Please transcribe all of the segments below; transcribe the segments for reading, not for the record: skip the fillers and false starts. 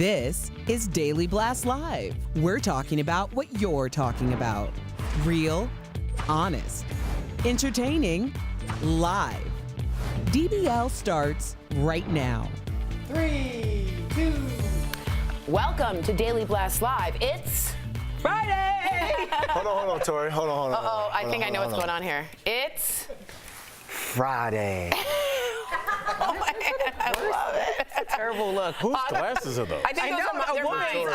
This is Daily Blast Live. We're talking about what you're talking about. Real, honest, entertaining, live. DBL starts right now. 3, 2. Welcome to Daily Blast Live. It's Friday! Hold on, Tori. Hold on. Uh-oh, I think I know what's going on here. It's Friday. Oh my God, I love it. It's a terrible look. Whose glasses are those? I think they're mine.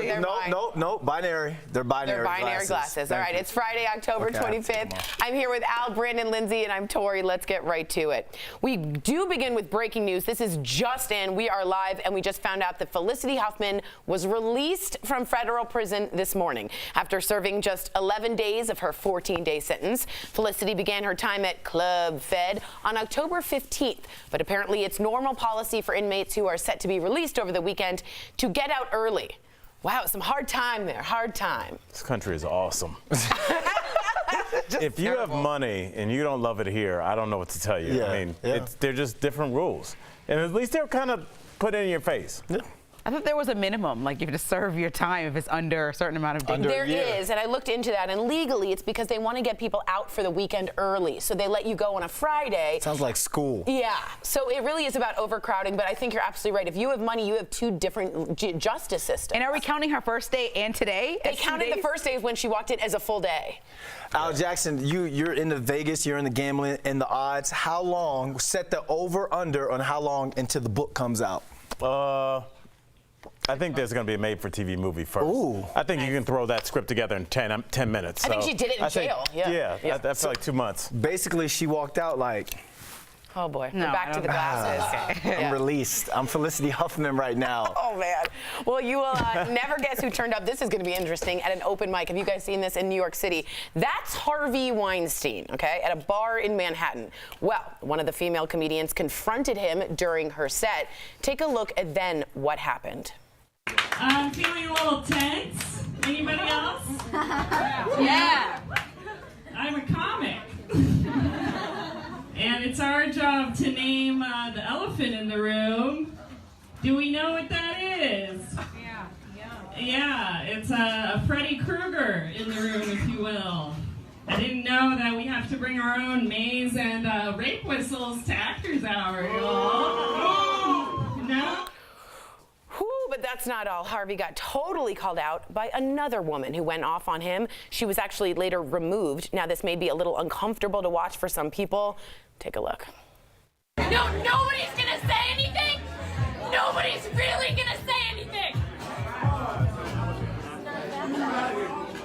They're mine. No, binary. They're binary They're binary glasses. All right, it's Friday, October 25th. I'm here with Al, Brandon, Lindsay, and I'm Tori. Let's get right to it. We do begin with breaking news. This is just in. We are live, and we just found out that Felicity Huffman was released from federal prison this morning. After serving just 11 days of her 14-day sentence, Felicity began her time at Club Fed on October 15th. But apparently it's normal policy for inmates who are set to be released over the weekend to get out early. Wow, some hard time there, hard time. This country is awesome. If you have money and you don't love it here, I don't know what to tell you. Yeah, I mean, yeah. they're just different rules. And at least they're kind of put in your face. Yeah. I thought there was a minimum, like you have to serve your time if it's under a certain amount of days. There is, and I looked into that, and legally it's because they want to get people out for the weekend early, so they let you go on a Friday. Sounds like school. Yeah, so it really is about overcrowding, but I think you're absolutely right. If you have money, you have two different justice systems. And are we counting her first day and today? They counted the first day when she walked in as a full day. Al Jackson, you're into Vegas, you're in the gambling and the odds. How long, set the over-under on how long until the book comes out? I think there's going to be a made-for-TV movie first. Ooh. I think you can throw that script together in 10 minutes. I think she did it in jail. Yeah, I feel like 2 months. Basically, she walked out like, Oh boy, No, we're back to the glasses. I'm released. I'm Felicity Huffman right now. Oh man. Well, you will never guess who turned up. This is going to be interesting at an open mic. Have you guys seen this in New York City? That's Harvey Weinstein, okay, at a bar in Manhattan. Well, one of the female comedians confronted him during her set. Take a look at then what happened. I'm feeling a little tense. Anybody else? Yeah. I'm a comic. And it's our job to name the elephant in the room. Do we know what that is? Yeah, it's Freddy Krueger in the room, if you will. I didn't know that we have to bring our own maze and rape whistles to Actors Hour, y'all. No? Whew, but that's not all. Harvey got totally called out by another woman who went off on him. She was actually later removed. Now, this may be a little uncomfortable to watch for some people. Take a look. No, nobody's gonna say anything. Nobody's really gonna say anything.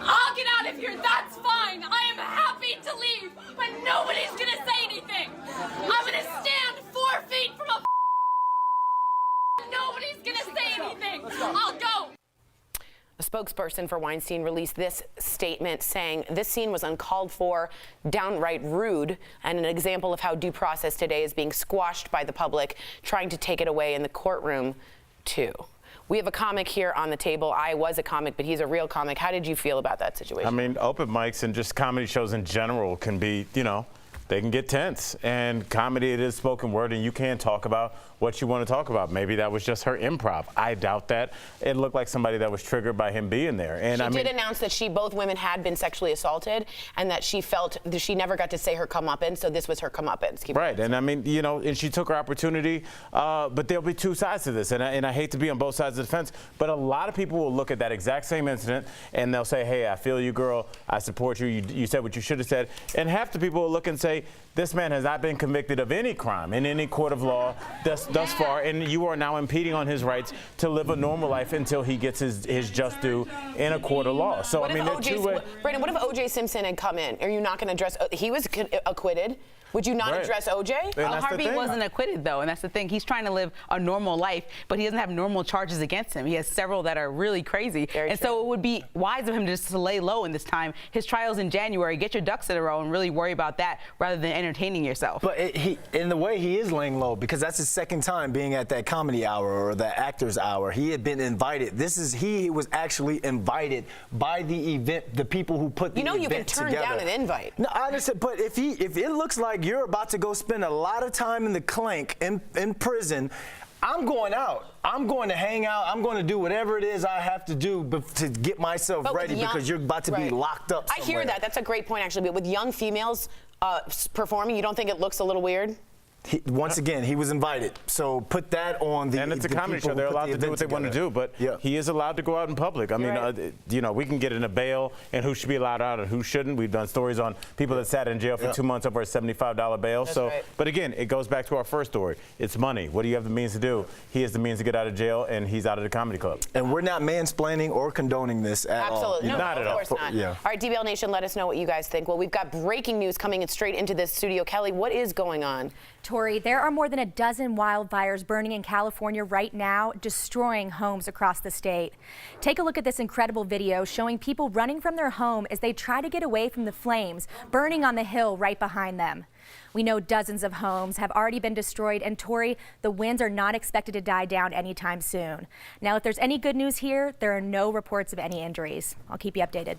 I'll get out of here, that's fine. I am happy to leave, but nobody's gonna say anything. I'm gonna stand 4 feet from a nobody's gonna say anything. I'll go. A spokesperson for Weinstein released this statement saying this scene was uncalled for, downright rude, and an example of how due process today is being squashed by the public, trying to take it away in the courtroom, too. We have a comic here on the table. I was a comic, but he's a real comic. How did you feel about that situation? I mean, open mics and just comedy shows in general can be, they can get tense. And comedy, it is spoken word, and you can talk about what you want to talk about. Maybe that was just her improv. I doubt that. It looked like somebody that was triggered by him being there. And she did announce that both women had been sexually assaulted, and that she felt that she never got to say her comeuppance, so this was her comeuppance. Right, and I mean, and she took her opportunity, but there'll be two sides to this, and I hate to be on both sides of the fence, but a lot of people will look at that exact same incident, and they'll say, hey, I feel you, girl, I support you, you said what you should have said, and half the people will look and say, this man has not been convicted of any crime in any court of law thus far, and you are now impeding on his rights to live a normal life until he gets his just due in a court of law. So, I mean, Brandon, what if O.J. Simpson had come in? Are you not going to address? He was acquitted. Would you not address O.J.? Harvey wasn't acquitted, though, and that's the thing. He's trying to live a normal life, but he doesn't have normal charges against him. He has several that are really crazy. So it would be wise of him just to lay low in this time. His trial's in January. Get your ducks in a row and really worry about that rather than entertaining yourself. But in the way, he is laying low because that's his second time being at that comedy hour or the Actors Hour. He had been invited. He was actually invited by the event, the people who put the event together. You can turn down an invite. No, I understand, but if it looks like you're about to go spend a lot of time in the clink in prison, I'm going out. I'm going to hang out. I'm going to do whatever it is I have to do to get myself ready because you're about to be locked up somewhere. I hear that. That's a great point, actually. But with young females performing, you don't think it looks a little weird? Once again, he was invited. So put that on the. And it's a comedy show. They're allowed to do what they want to do, but he is allowed to go out in public. I mean, we can get into bail and who should be allowed out and who shouldn't. We've done stories on people that sat in jail for 2 months over a $75 bail. But again, it goes back to our first story. It's money. What do you have the means to do? He has the means to get out of jail, and he's out of the comedy club. And we're not mansplaining or condoning this at all. Absolutely. No, not at all. Of course not. All right, DBL Nation, let us know what you guys think. Well, we've got breaking news coming in straight into this studio. Kelly, what is going on? Tori, there are more than a dozen wildfires burning in California right now, destroying homes across the state. Take a look at this incredible video showing people running from their home as they try to get away from the flames burning on the hill right behind them. We know dozens of homes have already been destroyed, and Tori, the winds are not expected to die down anytime soon. Now, if there's any good news here, there are no reports of any injuries. I'll keep you updated.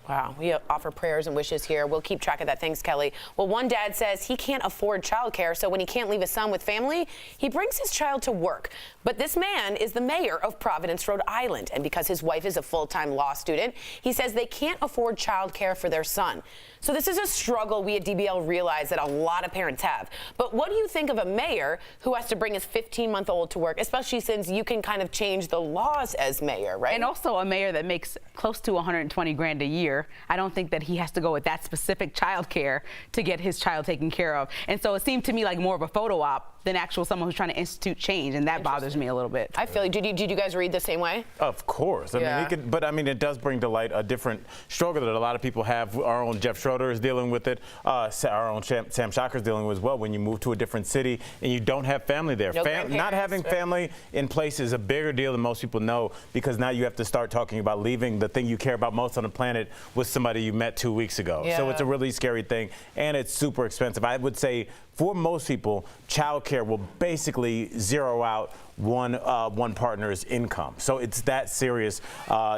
Wow, we offer prayers and wishes here. We'll keep track of that. Thanks, Kelly. Well, one dad says he can't afford childcare, so when he can't leave his son with family, he brings his child to work. But this man is the mayor of Providence, Rhode Island, and because his wife is a full-time law student, he says they can't afford childcare for their son. So this is a struggle we at DBL realize that a lot of parents have. But what do you think of a mayor who has to bring his 15-month-old to work, especially since you can kind of change the laws as mayor, right? And also a mayor that makes close to 120 grand a year. I don't think that he has to go with that specific child care to get his child taken care of. And so it seemed to me like more of a photo op than actual someone who's trying to institute change, and that bothers me a little bit. I feel. Did you guys read the same way? Of course. I mean, he could, but I mean, it does bring to light a different struggle that a lot of people have. Our own Jeff Schroeder is dealing with it. Our own Sam Shocker is dealing with it as well. When you move to a different city and you don't have family there, not having family in place is a bigger deal than most people know, because now you have to start talking about leaving the thing you care about most on the planet with somebody you met 2 weeks ago. Yeah. So it's a really scary thing, and it's super expensive. I would say for most people, childcare will basically zero out one partner's income. So it's that serious,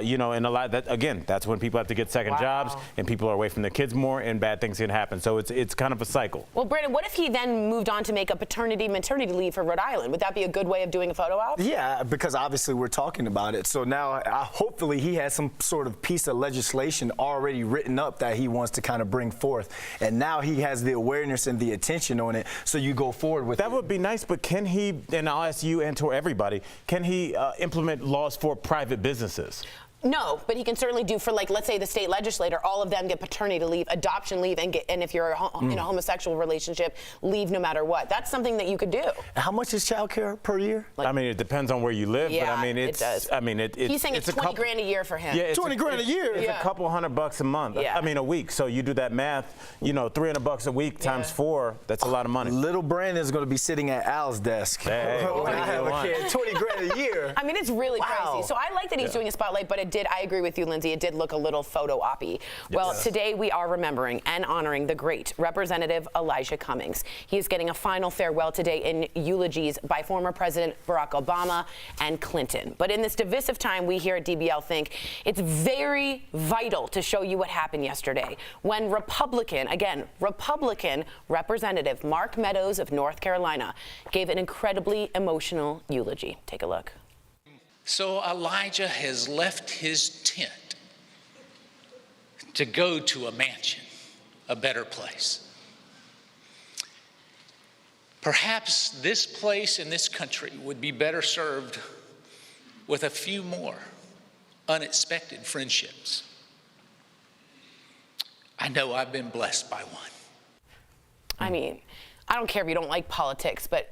you know, and a lot that, again, that's when people have to get second jobs and people are away from their kids more and bad things can happen. So it's kind of a cycle. Well, Brandon, what if he then moved on to make a paternity-maternity leave for Rhode Island? Would that be a good way of doing a photo op? Yeah, because obviously we're talking about it. So now hopefully he has some sort of piece of legislation already written up that he wants to kind of bring forth. And now he has the awareness and the attention on it. So you go forward with that. Would be nice, but can he, and I'll ask you and to everybody, can he implement laws for private businesses? No, but he can certainly do for, like, let's say the state legislator, all of them get paternity leave, adoption leave, and if you're in a homosexual relationship, leave no matter what. That's something that you could do. How much is child care per year? Like, I mean, it depends on where you live, yeah, but I mean, it does. I mean, he's saying it's 20 grand a year for him. Yeah, 20 grand a year. It's a couple $100 a month. Yeah. I mean, a week. So you do that math, you know, $300 a week times 4. That's a lot of money. Little Brandon's going to be sitting at Al's desk. Hey, when I have a kid, 20 grand a year. I mean, it's really crazy. So I like that he's doing a spotlight, but I agree with you, Lindsay, it did look a little photo op-y. Well, today we are remembering and honoring the great Representative Elijah Cummings. He is getting a final farewell today in eulogies by former President Barack Obama and Clinton. But in this divisive time, we here at DBL think it's very vital to show you what happened yesterday when Republican Representative Mark Meadows of North Carolina gave an incredibly emotional eulogy. Take a look. So Elijah has left his tent to go to a mansion, a better place. Perhaps this place in this country would be better served with a few more unexpected friendships. I know I've been blessed by one. I mean, I don't care if you don't like politics, but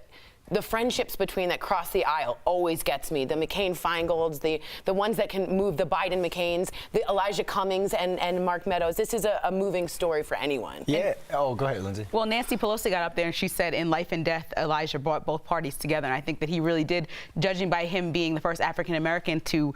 the friendships between that cross the aisle always gets me. The McCain-Feingolds, the ones that can move, the Biden-McCains, the Elijah Cummings and Mark Meadows. This is a moving story for anyone. Yeah. Go ahead, Lindsay. Well, Nancy Pelosi got up there and she said in life and death, Elijah brought both parties together. And I think that he really did, judging by him being the first African-American to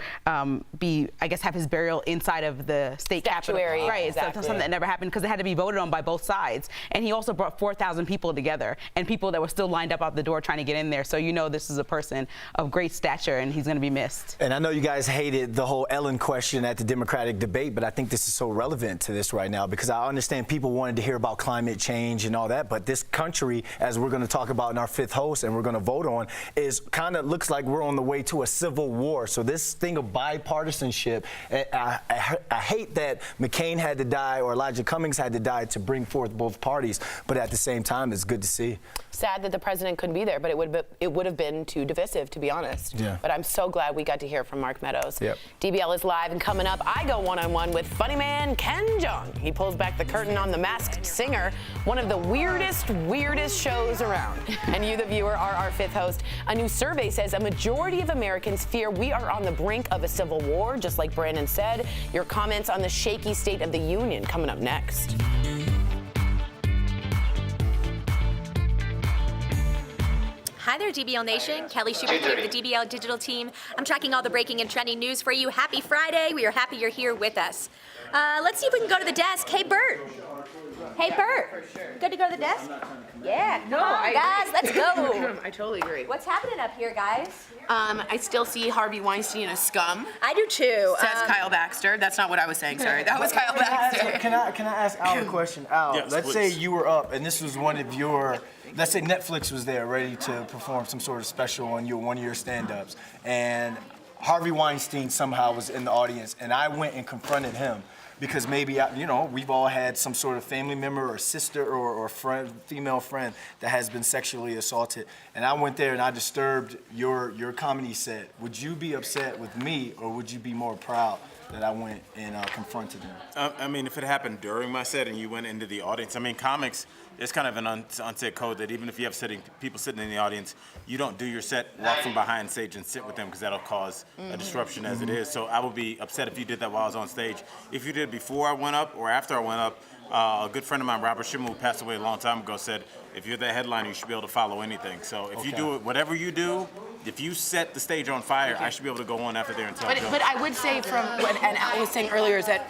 be, I guess, have his burial inside of the state capitol. Right, exactly. Something that never happened because it had to be voted on by both sides. And he also brought 4,000 people together and people that were still lined up out the door trying to get in there. So you know this is a person of great stature and he's going to be missed. And I know you guys hated the whole Ellen question at the Democratic debate, but I think this is so relevant to this right now because I understand people wanted to hear about climate change and all that, but this country, as we're going to talk about in our fifth host and we're going to vote on, is kind of looks like we're on the way to a civil war. So this thing of bipartisanship, I hate that McCain had to die or Elijah Cummings had to die to bring forth both parties, but at the same time, it's good to see. Sad that the president couldn't be there, but it would have been too divisive, to be honest. Yeah. But I'm so glad we got to hear from Mark Meadows. Yep. DBL is live, and coming up, I go one-on-one with funny man Ken Jong. He pulls back the curtain on The Masked Singer, one of the weirdest shows around. And you, the viewer, are our fifth host. A new survey says a majority of Americans fear we are on the brink of a civil war, just like Brandon said. Your comments on the shaky state of the union coming up next. Hi there, DBL Nation. Kelly Schubert here with the DBL Digital Team. I'm tracking all the breaking and trending news for you. Happy Friday. We are happy you're here with us. Let's see if we can go to the desk. Hey, Bert. Hey, Bert. Good to go to the desk? Yeah, come on, guys, let's go. I totally agree. What's happening up here, guys? I still see Harvey Weinstein as scum. I do too. Says Kyle Baxter. That's not what I was saying, sorry. That was Kyle Baxter. Can I ask Al a question? Al, Yes, let's please. say you were up and this was one of your, let's say Netflix was there ready to perform some sort of special on one of your stand-ups, and Harvey Weinstein somehow was in the audience, and I went and confronted him. Because maybe, we've all had some sort of family member or sister or friend, female friend that has been sexually assaulted. And I went there and I disturbed your comedy set. Would you be upset with me, or would you be more proud that I went and confronted him? I mean, if it happened during my set and you went into the audience, I mean, comics, it's kind of an unsaid code that even if you have people sitting in the audience, you don't do your set, walk from behind stage and sit with them, because that'll cause a disruption as it is. So I would be upset if you did that while I was on stage. If you did before I went up or after I went up, a good friend of mine, Robert Schimmel, who passed away a long time ago, said, if you're the headliner, you should be able to follow anything. So if you do it, whatever you do, if you set the stage on fire, I should be able to go on after there and tell jokes. But I would say from what and Al was saying earlier is that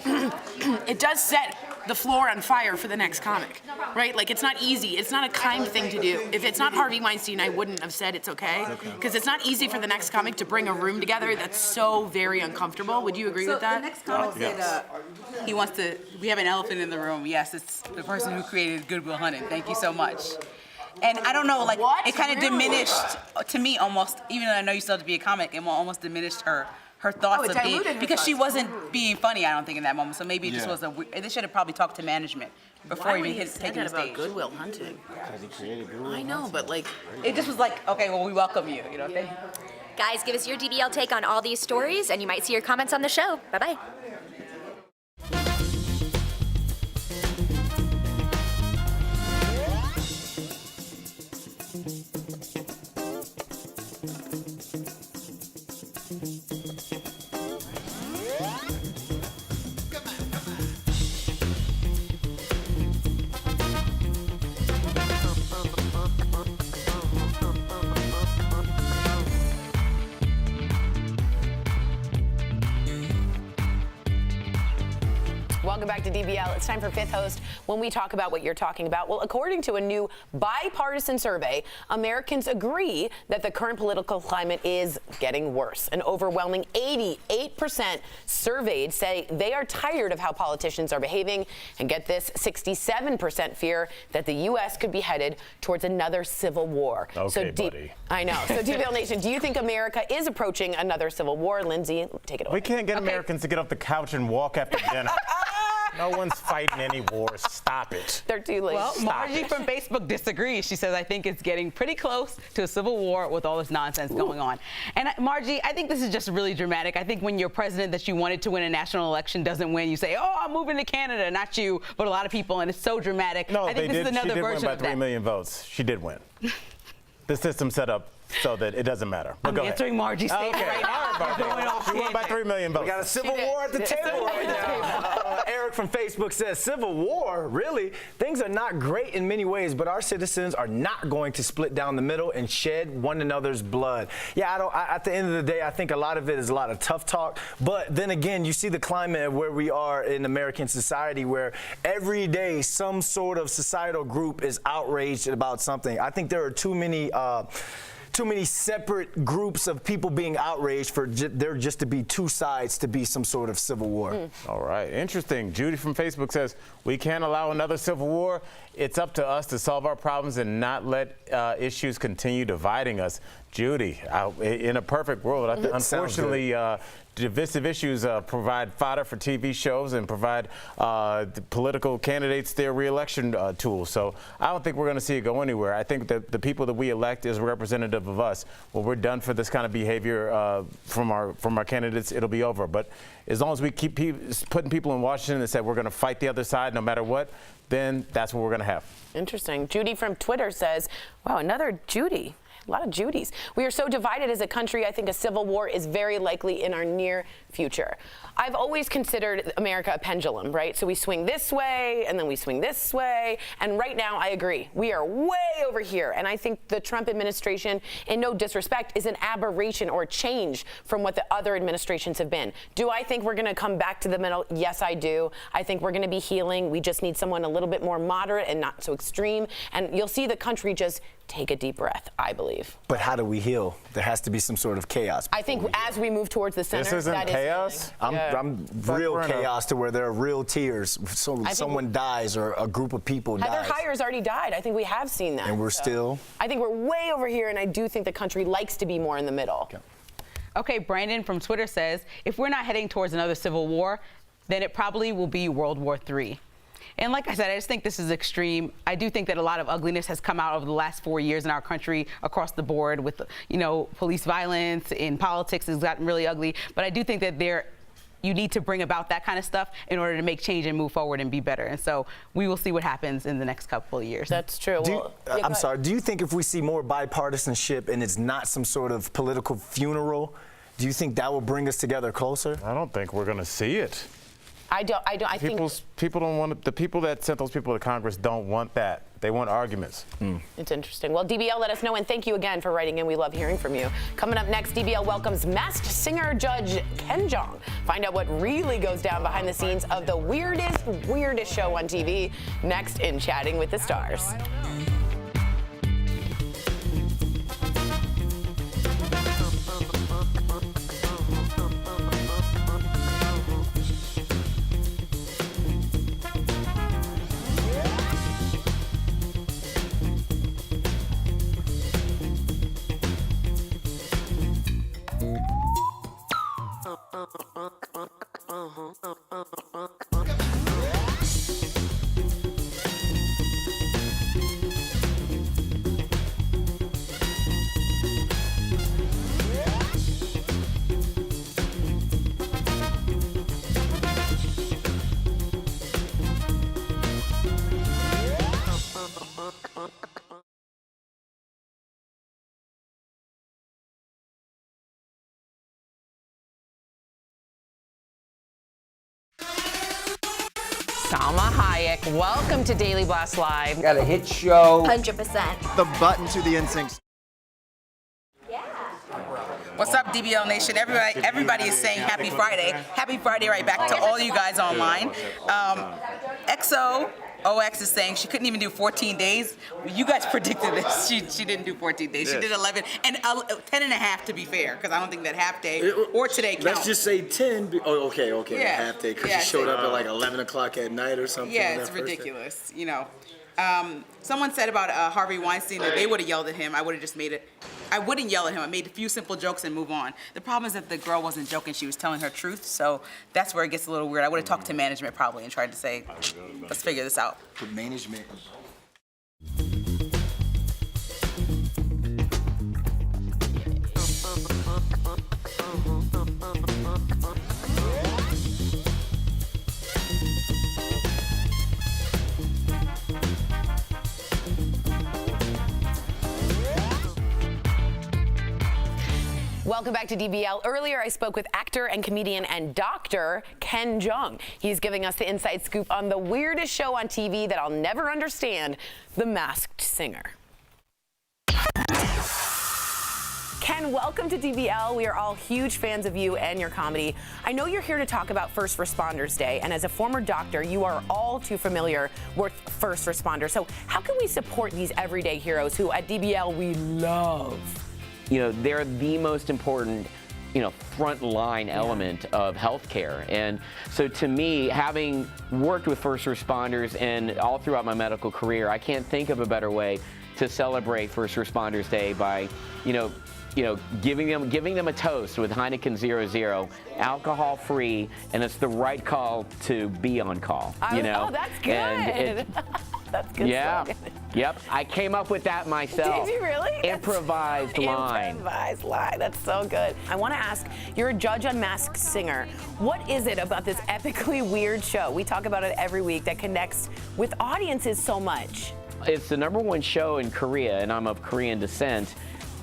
it does set the floor on fire for the next comic, right? Like, it's not easy. It's not a kind thing to do. If it's not Harvey Weinstein, I wouldn't have said it's okay, because it's not easy for the next comic to bring a room together that's so very uncomfortable. Would you agree with that? The next comic said he wants to. We have an elephant in the room. Yes, it's the person who created Good Will Hunting. Thank you so much. And I don't know, like, it kind of diminished to me almost, even though I know you still have to be a comic, it almost diminished her thoughts of being, because she wasn't being funny, I don't think, in that moment. So maybe it just was they should have probably talked to management before even taking the stage. Good Will Hunting? Because he created Good Will I know, but like, it just was like, okay, well, we welcome you, you know. Guys, give us your DBL take on all these stories, and you might see your comments on the show. Bye-bye. welcome back to DBL. It's time for Fifth Host, when we talk about what you're talking about. Well, according to a new bipartisan survey, Americans agree that the current political climate is getting worse. An overwhelming 88% surveyed say they are tired of how politicians are behaving. And get this, 67% fear that the U.S. could be headed towards another civil war. Okay, buddy. I know. So, DBL Nation, do you think America is approaching another civil war? Lindsay, take it away. We can't get Americans to get off the couch and walk after dinner. No one's fighting any wars. Stop it. They're too late. Well, Margie from Facebook disagrees. She says, I think it's getting pretty close to a civil war with all this nonsense going on. And Margie, I think this is just really dramatic. I think when your president that you wanted to win a national election doesn't win, you say, oh, I'm moving to Canada. Not you, but a lot of people. And it's so dramatic. No, I think this is another she did version win by 3 million votes. She did win. The system set up so that it doesn't matter. But I'm go answering Margie's statement right now. She won by 3 million votes. We got a civil war at the table right now. Eric from Facebook says, civil war? Really? Things are not great in many ways, but our citizens are not going to split down the middle and shed one another's blood. Yeah, at the end of the day, I think a lot of it is a lot of tough talk. But then again, you see the climate of where we are in American society, where every day some sort of societal group is outraged about something. I think there are too many separate groups of people being outraged for there just to be two sides to be some sort of civil war. All right, interesting. Judy from Facebook says, we can't allow another civil war. It's up to us to solve our problems and not let issues continue dividing us. Judy, in a perfect world, unfortunately, divisive issues provide fodder for TV shows and provide the political candidates their re-election tools. So I don't think we're going to see it go anywhere. I think that the people that we elect is representative of us. When we're done for this kind of behavior from our candidates, it'll be over. But as long as we keep putting people in Washington that said we're going to fight the other side no matter what, then that's what we're going to have. Interesting. Judy from Twitter says, wow, another Judy. A lot of Judys. We are so divided as a country, I think a civil war is very likely in our near future. I've always considered America a pendulum, right? So we swing this way, and then we swing this way, and right now, I agree. We are way over here, and I think the Trump administration, in no disrespect, is an aberration or change from what the other administrations have been. Do I think we're going to come back to the middle? Yes, I do. I think we're going to be healing. We just need someone a little bit more moderate and not so extreme, and you'll see the country just take a deep breath, I believe. But how do we heal? There has to be some sort of chaos. I think as we move towards the center, this isn't that chaos. I'm real chaos to where there are real tears. So someone dies or a group of people dies. Heather Heyer's already died. I think we have seen that. And we're still. I think we're way over here, and I do think the country likes to be more in the middle. Okay, Brandon from Twitter says, if we're not heading towards another civil war, then it probably will be World War III. And like I said, I just think this is extreme. I do think that a lot of ugliness has come out over the last 4 years in our country across the board with, you know, police violence, in politics has gotten really ugly. But I do think that you need to bring about that kind of stuff in order to make change and move forward and be better. And so we will see what happens in the next couple of years. That's true. I'm sorry. Do you think if we see more bipartisanship and it's not some sort of political funeral, do you think that will bring us together closer? I don't think we're going to see it. I think people don't want the people that sent those people to Congress don't want that. They want arguments. It's interesting. Well, DBL, let us know, and thank you again for writing in. We love hearing from you. Coming up next, DBL welcomes masked singer Judge Ken Jong. Find out what really goes down behind the scenes of the weirdest show on TV. Next in Chatting with the Stars. Salma Hayek, welcome to Daily Blast Live. Got a hit show. 100%. The button to the NSYNC. What's up, DBL Nation? Everybody is saying Happy Friday. Happy Friday right back to all you guys online. XOX is saying she couldn't even do 14 days. You guys predicted this. She didn't do 14 days. She did 11 and 10 and a half to be fair, because I don't think that half day or today counts. Let's just say 10. Oh, okay, Yeah. half day, because she showed up at like 11 o'clock at night or something. Yeah, it's ridiculous, you know. Someone said about Harvey Weinstein that they would have yelled at him. I would have just made it. I wouldn't yell at him. I made a few simple jokes and move on. The problem is that the girl wasn't joking. She was telling her truth. So that's where it gets a little weird. I would have talked to management probably and tried to say, let's figure this out. With management. Welcome back to DBL. Earlier, I spoke with actor and comedian and doctor Ken Jong. He's giving us the inside scoop on the weirdest show on TV that I'll never understand, The Masked Singer. Ken, welcome to DBL. We are all huge fans of you and your comedy. I know you're here to talk about First Responders Day, and as a former doctor, you are all too familiar with first responders. So how can we support these everyday heroes who at DBL we love? You know, they're the most important, front line element of healthcare. And so to me, having worked with first responders and all throughout my medical career, I can't think of a better way to celebrate First Responders Day by, giving them a toast with Heineken 0.0, alcohol-free, and it's the right call to be on call. Oh, that's good. And that's good. Yeah. Yep. I came up with that myself. Did you really? Improvised line. Improvised line. That's so good. I want to ask, you're a judge on Masked Singer. What is it about this epically weird show? We talk about it every week that connects with audiences so much. It's the #1 show in Korea, and I'm of Korean descent.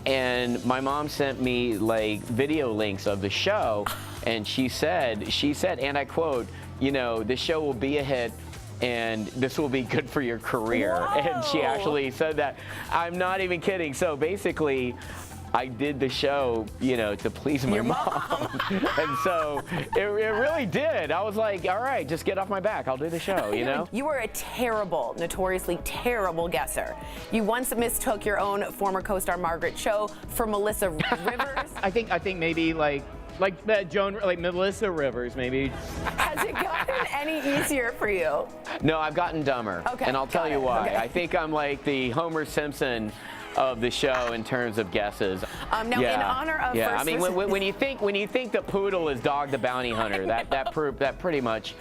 And my mom sent me like video links of the show, and she said, and I quote, you know, the show will be a hit and this will be good for your career. Whoa. And she actually said that. I'm not even kidding. So basically, I did the show, you know, to please my mom. And so it really did. I was like, all right, just get off my back. I'll do the show, you know? You were a terrible, notoriously terrible guesser. You once mistook your own former co-star Margaret Cho for Melissa Rivers. I think maybe like Melissa Rivers, maybe. Has it gotten any easier for you? No, I've gotten dumber. Okay, and I'll tell you why. Okay. I think I'm like the Homer Simpson of the show in terms of guesses. Now, in honor of yeah, first I mean, when you think the poodle is Dog the Bounty Hunter, that pretty much,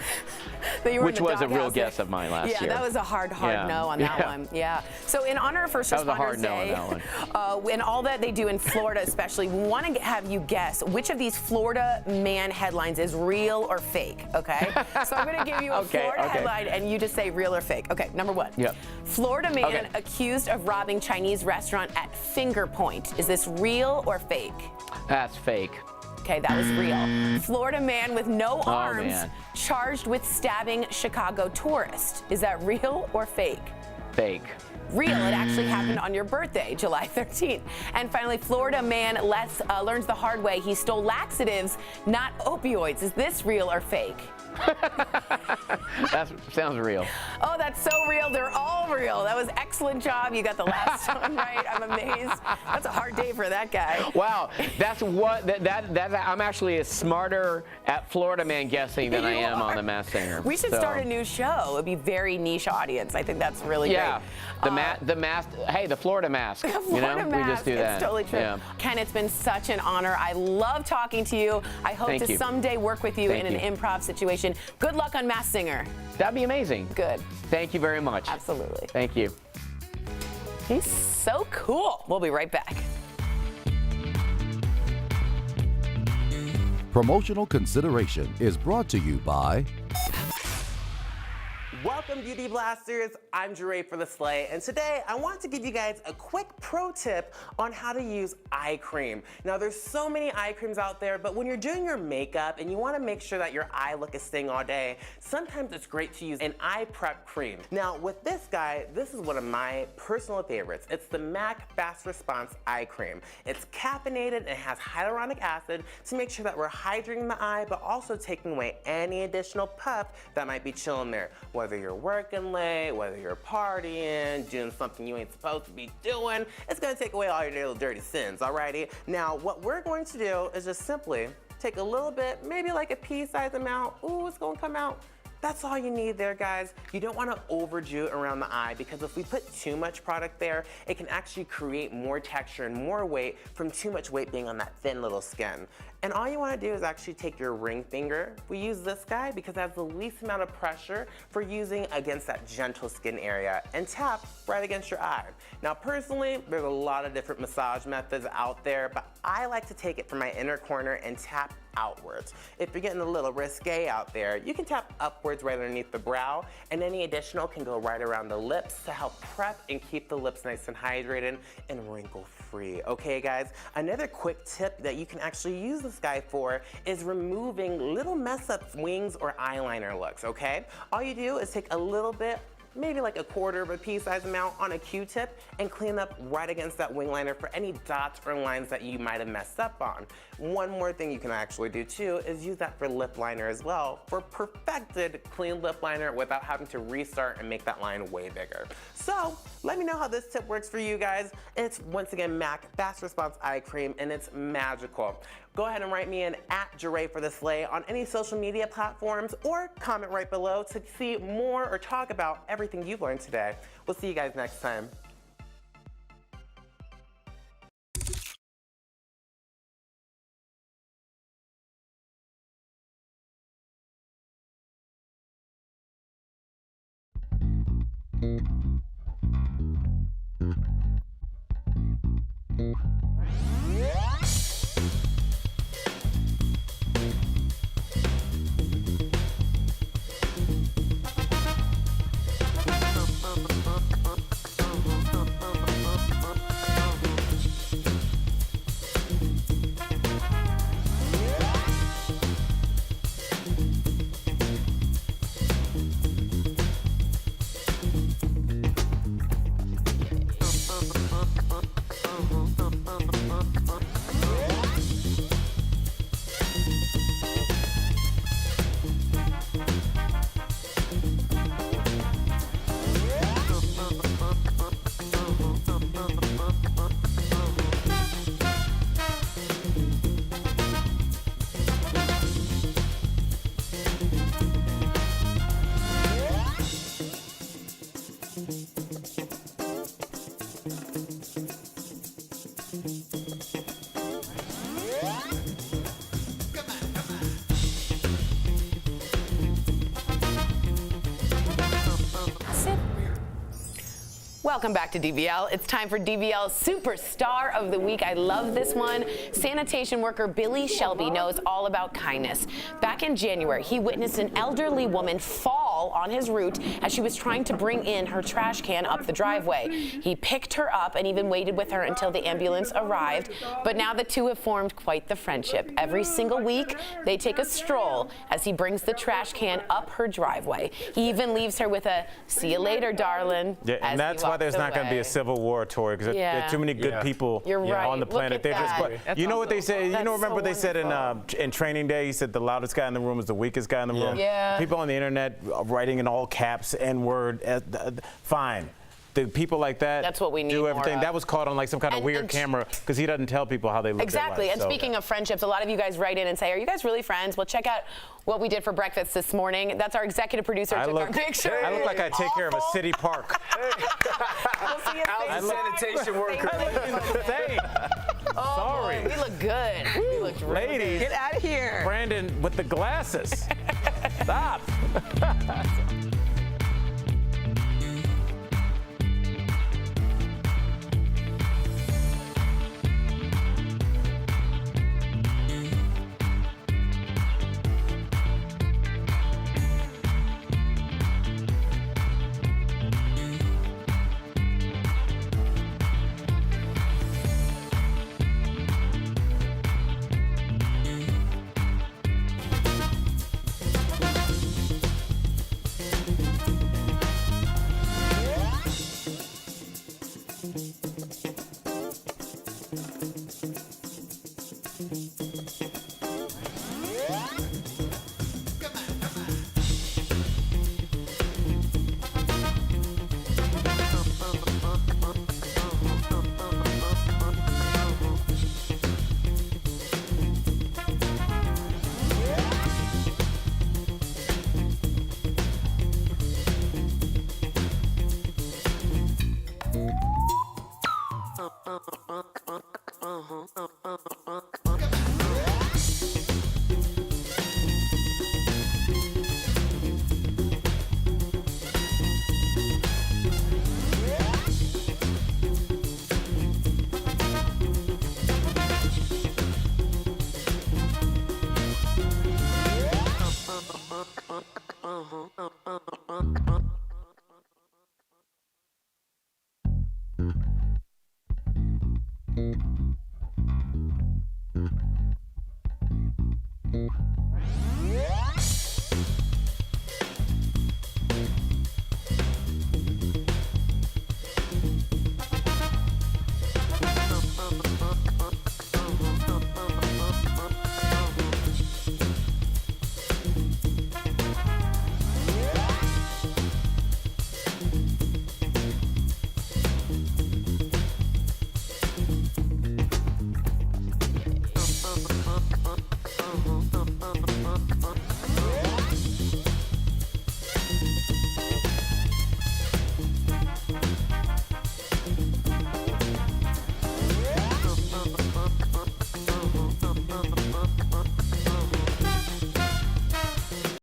which was a real guess of mine last year. Yeah, that was a hard no on that one. Yeah. So in honor of First Responders Day, and all that they do in Florida especially, we want to have you guess which of these Florida man headlines is real or fake, okay? So I'm going to give you a Florida headline, and you just say real or fake. Okay, number one. Yep. Florida man accused of robbing Chinese restaurant at Finger Point. Is this real or fake? That's fake. Okay, that was real. Florida man with no arms charged with stabbing Chicago tourist. Is that real or fake? Fake. Real. It actually happened on your birthday, July 13th. And finally, Florida man learns the hard way. He stole laxatives, not opioids. Is this real or fake? That sounds real. Oh, that's so real. They're all real. That was excellent job. You got the last one right. I'm amazed. That's a hard day for that guy. Wow, that's what I'm actually smarter at Florida man guessing than I am on The Masked Singer. We should start a new show. It'd be very niche audience. I think that's really great. The mask. Hey, the Florida mask. We just do that. It's totally true. Yeah. Ken, it's been such an honor. I love talking to you. I hope to someday work with you in an improv situation. Good luck on Masked Singer. That'd be amazing. Good. Thank you very much. Absolutely. Thank you. He's so cool. We'll be right back. Promotional consideration is brought to you by Welcome, Beauty Blasters. I'm Jeray for the Slay, and today I want to give you guys a quick pro tip on how to use eye cream. Now, there's so many eye creams out there, but when you're doing your makeup and you want to make sure that your eye look is staying all day, sometimes it's great to use an eye prep cream. Now, with this guy, this is one of my personal favorites. It's the MAC Fast Response Eye Cream. It's caffeinated and it has hyaluronic acid to make sure that we're hydrating the eye, but also taking away any additional puff that might be chilling there. Whether you're working late, whether you're partying, doing something you ain't supposed to be doing, it's gonna take away all your little dirty sins, alrighty? Now, what we're going to do is just simply take a little bit, maybe like a pea-sized amount. Ooh, it's gonna come out. That's all you need there, guys. You don't want to overdo it around the eye, because if we put too much product there, it can actually create more texture and more weight from too much weight being on that thin little skin. And all you want to do is actually take your ring finger. We use this guy because it has the least amount of pressure for using against that gentle skin area, and tap right against your eye. Now, personally, there's a lot of different massage methods out there, but I like to take it from my inner corner and tap outwards. If you're getting a little risque out there, you can tap upwards right underneath the brow, and any additional can go right around the lips to help prep and keep the lips nice and hydrated and wrinkle free. Okay, guys, another quick tip that you can actually use this guy for is removing little mess up wings or eyeliner looks, okay? All you do is take a little bit, maybe like a quarter of a pea-sized amount on a Q-tip, and clean up right against that wing liner for any dots or lines that you might have messed up on. One more thing you can actually do too is use that for lip liner as well, for perfected clean lip liner without having to restart and make that line way bigger. So let me know how this tip works for you guys. It's once again MAC Fast Response Eye Cream, and it's magical. Go ahead and write me in at Jeray for the Slay on any social media platforms, or comment right below to see more or talk about everything you've learned today. We'll see you guys next time. Welcome back to DBL. It's time for DBL's Superstar of the Week. I love this one. Sanitation worker Billy Shelby knows all about kindness. Back in January, he witnessed an elderly woman fall on his route as she was trying to bring in her trash can up the driveway. He picked her up and even waited with her until the ambulance arrived. But now the two have formed quite the friendship. Every single week, they take a stroll as he brings the trash can up her driveway. He even leaves her with a "see you later, darling." Yeah, and that's why there's not going to be a civil war, Tori, because there are too many good people on the planet. They're just, you know what they say? You know, remember they said in Training Day, he said the loudest guy in the room is the weakest guy in the room. Yeah. People on the internet writing in all caps, N-word, fine. The people like that That's what we need do everything. more of. That was caught on like some kind of weird camera because he doesn't tell people how they live Exactly. their life. And speaking of friendships, a lot of you guys write in and say, are you guys really friends? Well, check out what we did for breakfast this morning. That's our executive producer took our picture. I look like I take care of a city park. I look sanitation worker. Sorry. We look good. We look really Ladies. good. Get out of here. Brandon with the glasses. Stop.